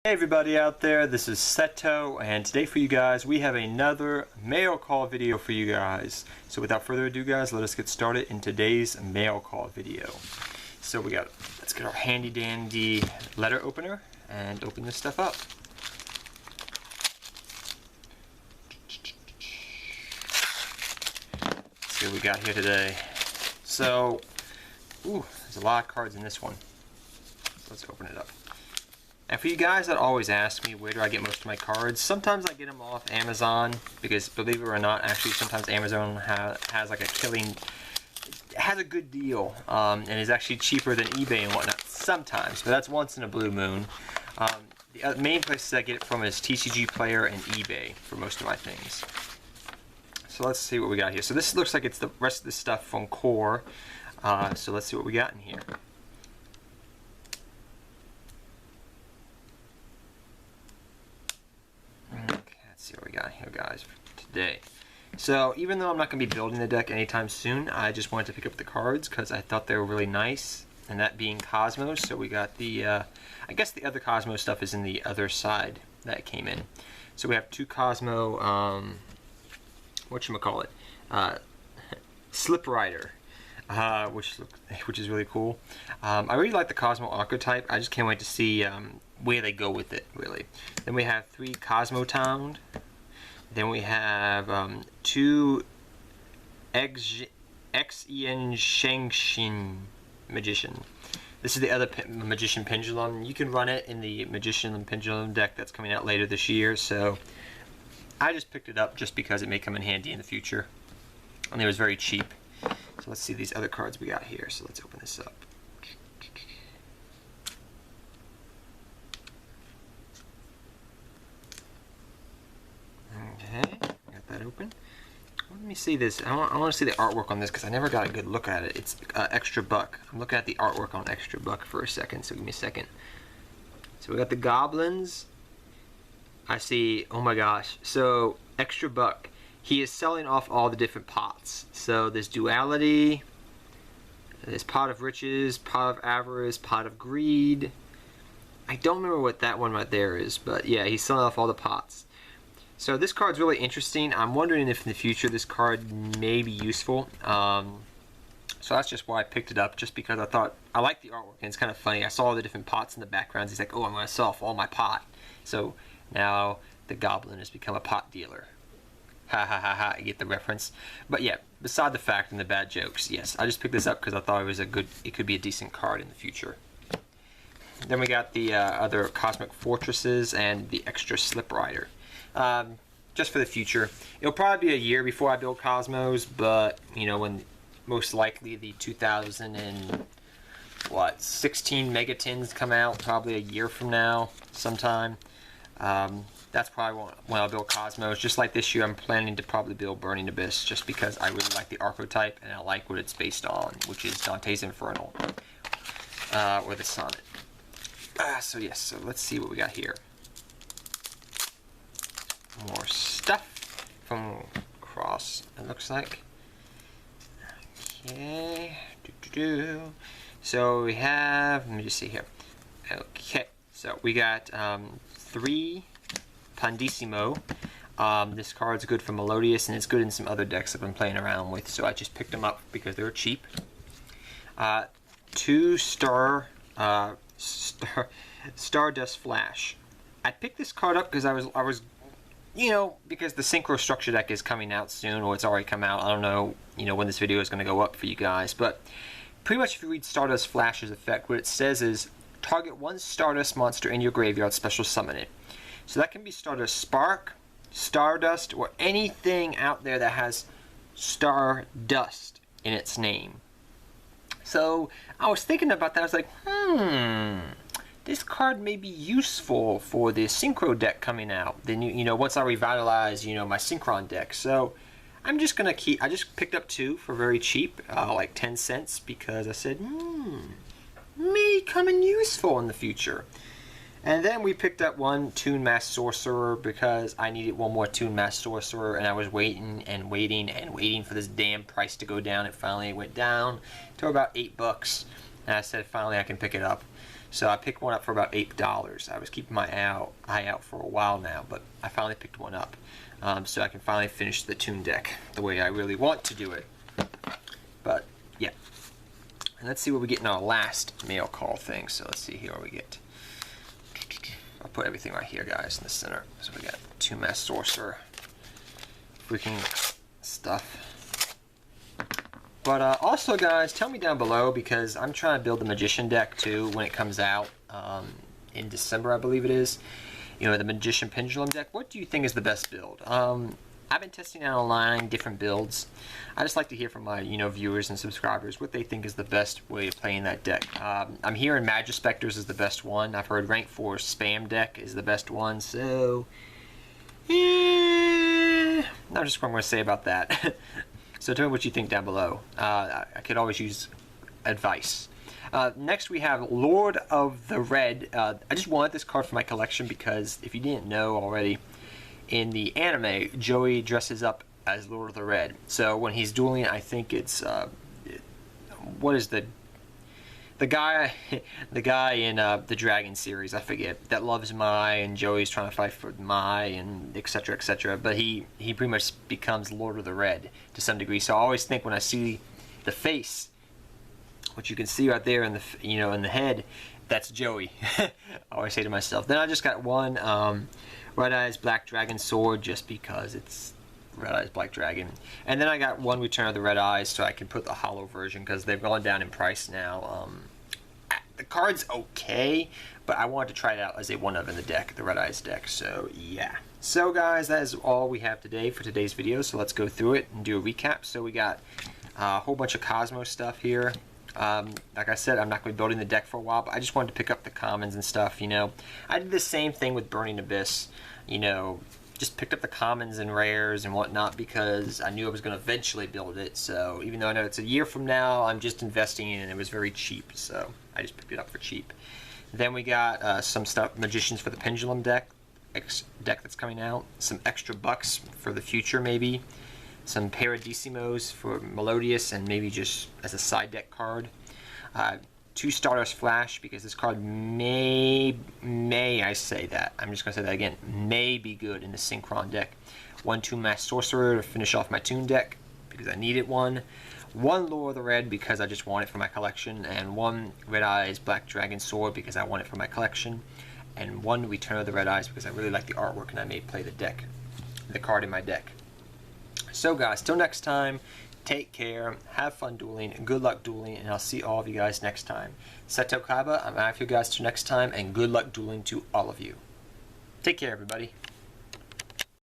Hey everybody out there, this is Seto, and today for you guys we have another mail call video for you guys. So without further ado guys, let us get started in today's mail call video. So let's get our handy dandy letter opener and open this stuff up. Let's see what we got here today. So, there's a lot of cards in this one. Let's open it up. And for you guys that always ask me where do I get most of my cards, sometimes I get them off Amazon, because believe it or not, actually sometimes Amazon has like has a good deal, and is actually cheaper than eBay and whatnot sometimes, but that's once in a blue moon. The main places I get it from is TCG Player and eBay for most of my things. So let's see what we got here. So this looks like it's the rest of the stuff from Core. So let's see what we got in here. See what we got here guys today. So even though I'm not going to be building the deck anytime soon, I just wanted to pick up the cards because I thought they were really nice, and that being Cosmos. So we got the I guess the other Cosmos stuff is in the other side that came in. So we have two Cosmo whatchamacallit, Slip Rider, which is really cool. I really like the Cosmo archetype. I just can't wait to see where they go with it, really. Then we have three Cosmotown. Then we have two Xen Shengshin Magician. This is the other Magician Pendulum. You can run it in the Magician Pendulum deck that's coming out later this year. So I just picked it up just because it may come in handy in the future. And it was very cheap. So let's see these other cards we got here. So let's open this up. Okay, got that open. Let me see this. I want to see the artwork on this because I never got a good look at it. It's Extra Buck. I'm looking at the artwork on Extra Buck for a second, so give me a second. So we got the goblins. I see, oh my gosh. So Extra Buck, he is selling off all the different pots. So there's Duality, there's Pot of Riches, Pot of Avarice, Pot of Greed. I don't remember what that one right there is, but yeah, he's selling off all the pots. So this card's really interesting. I'm wondering if in the future this card may be useful. So that's just why I picked it up, just because I like the artwork, and it's kind of funny. I saw all the different pots in the backgrounds. He's like, oh, I'm going to sell off all my pot. So now the goblin has become a pot dealer. Ha ha ha ha, I get the reference. But yeah, beside the fact and the bad jokes, yes, I just picked this up because I thought it could be a decent card in the future. Then we got the other Cosmic Fortresses and the extra Slip Rider. Just for the future. It'll probably be a year before I build Cosmos, but you know, when most likely the 2016 Megatins come out, probably a year from now sometime. That's probably when I'll build Cosmos. Just like this year, I'm planning to probably build Burning Abyss, just because I really like the archetype and I like what it's based on, which is Dante's Infernal, or the Sonnet. So yes, so let's see what we got here. More stuff from Cross, it looks like. Okay. So we have, let me just see here. Okay, so we got three Pandissimo. This card's good for Melodious, and it's good in some other decks I've been playing around with, so I just picked them up because they're cheap. Two Stardust Flash. I picked this card up because I was you know, because the Synchro Structure deck is coming out soon, or it's already come out. I don't know, you know, when this video is going to go up for you guys, but pretty much if you read Stardust Flash's effect, what it says is target one Stardust monster in your graveyard, special summon it. So that can be Stardust Spark, Stardust, or anything out there that has Stardust in its name. So I was thinking about that. I was like, this card may be useful for the Synchro deck coming out. Then you know, once I revitalize, you know, my Synchron deck. So I'm just gonna keep. I just picked up two for very cheap, like 10 cents, because I said, may come in useful in the future. And then we picked up one Toon Mass Sorcerer because I needed one more Toon Mass Sorcerer, and I was waiting and waiting and waiting for this damn price to go down. It finally went down to about $8, and I said finally I can pick it up. So I picked one up for about $8. I was keeping my eye out for a while now, but I finally picked one up. So I can finally finish the Toon deck the way I really want to do it. But yeah. And let's see what we get in our last mail call thing. So let's see here what we get. I'll put everything right here, guys, in the center. So we got 2 Mass Sorcerer. Freaking stuff. But also, guys, tell me down below, because I'm trying to build the Magician deck too when it comes out in December, I believe it is. You know, the Magician Pendulum deck. What do you think is the best build? I've been testing out online different builds. I just like to hear from my viewers and subscribers what they think is the best way of playing that deck. I'm hearing Magispectors is the best one. I've heard Rank 4 Spam deck is the best one. So, not just what I'm going to say about that. So tell me what you think down below. I could always use advice. Next we have Lord of the Red. I just wanted this card for my collection because if you didn't know already, in the anime, Joey dresses up as Lord of the Red. So when he's dueling, I think it's what is the guy in the Dragon series, I forget, that loves Mai, and Joey's trying to fight for Mai, and etc. etc. But he pretty much becomes Lord of the Red to some degree. So I always think when I see the face, which you can see right there in the in the head, that's Joey. I always say to myself. Then I just got one Red Eyes Black Dragon sword, just because it's Red Eyes Black Dragon. And then I got one Return of the Red Eyes, so I can put the hollow version, because they've gone down in price now. The card's okay, but I wanted to try it out as a one-of in the deck, the Red Eyes deck. So yeah. So guys, that is all we have today for today's video. So let's go through it and do a recap. So we got a whole bunch of Cosmos stuff here. Like I said, I'm not going to be building the deck for a while, but I just wanted to pick up the commons and stuff, I did the same thing with Burning Abyss, just picked up the commons and rares and whatnot because I knew I was going to eventually build it. So even though I know it's a year from now, I'm just investing in it, and it was very cheap, so I just picked it up for cheap. Then we got some stuff, Magicians for the Pendulum deck that's coming out, some extra bucks for the future maybe. Some Paradissimos for Melodious, and maybe just as a side deck card. 2 Stardust Flash, because this card may I say that, I'm just going to say that again, may be good in the Synchron deck. 1 2 Mass Sorcerer to finish off my Toon deck, because I needed one. 1 Lord of the Red, because I just want it for my collection. And 1 Red Eyes Black Dragon Sword, because I want it for my collection. And 1 Return of the Red Eyes, because I really like the artwork and I may play the card in my deck. So guys, till next time, take care, have fun dueling, good luck dueling, and I'll see all of you guys next time. Seto Kaiba, I'm out of you guys till next time, and good luck dueling to all of you. Take care, everybody.